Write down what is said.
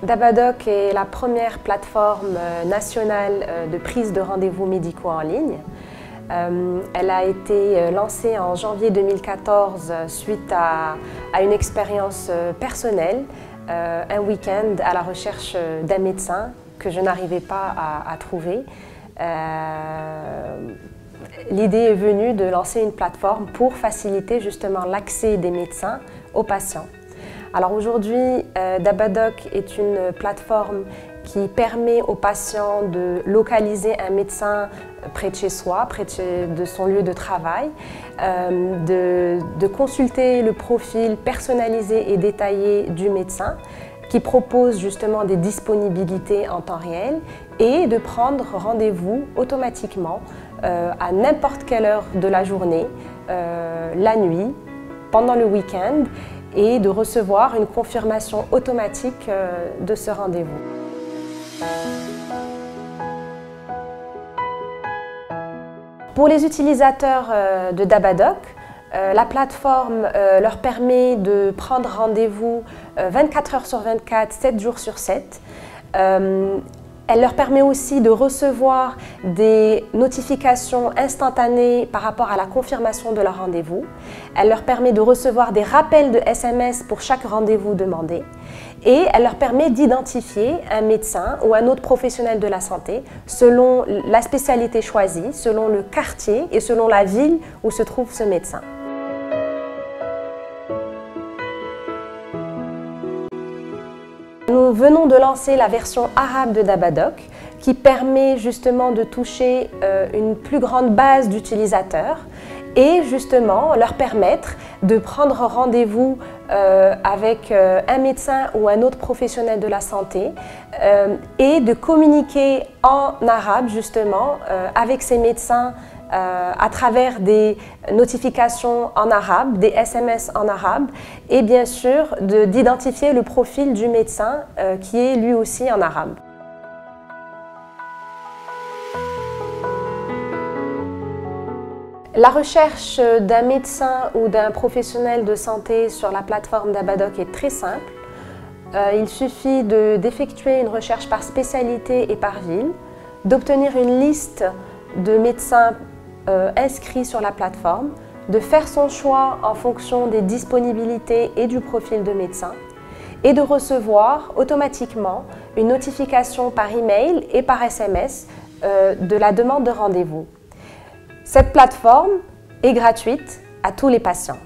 Dabadoc est la première plateforme nationale de prise de rendez-vous médicaux en ligne. Elle a été lancée en janvier 2014 suite à une expérience personnelle, un week-end à la recherche d'un médecin que je n'arrivais pas à trouver. L'idée est venue de lancer une plateforme pour faciliter justement l'accès des médecins aux patients. Alors aujourd'hui, Dabadoc est une plateforme qui permet aux patients de localiser un médecin près de chez soi, près de son lieu de travail, de consulter le profil personnalisé et détaillé du médecin qui propose justement des disponibilités en temps réel et de prendre rendez-vous automatiquement à n'importe quelle heure de la journée, la nuit, pendant le week-end, et de recevoir une confirmation automatique de ce rendez-vous. Pour les utilisateurs de Dabadoc, la plateforme leur permet de prendre rendez-vous 24 heures sur 24, 7 jours sur 7. Elle leur permet aussi de recevoir des notifications instantanées par rapport à la confirmation de leur rendez-vous. Elle leur permet de recevoir des rappels de SMS pour chaque rendez-vous demandé. Et elle leur permet d'identifier un médecin ou un autre professionnel de la santé selon la spécialité choisie, selon le quartier et selon la ville où se trouve ce médecin. Nous venons de lancer la version arabe de Dabadoc qui permet justement de toucher une plus grande base d'utilisateurs et justement leur permettre de prendre rendez-vous avec un médecin ou un autre professionnel de la santé et de communiquer en arabe justement avec ces médecins à travers des notifications en arabe, des SMS en arabe et bien sûr d'identifier le profil du médecin qui est lui aussi en arabe. La recherche d'un médecin ou d'un professionnel de santé sur la plateforme Dabadoc est très simple. Il suffit d'effectuer une recherche par spécialité et par ville, d'obtenir une liste de médecins inscrits sur la plateforme, de faire son choix en fonction des disponibilités et du profil de médecin et de recevoir automatiquement une notification par email et par SMS de la demande de rendez-vous. Cette plateforme est gratuite à tous les patients.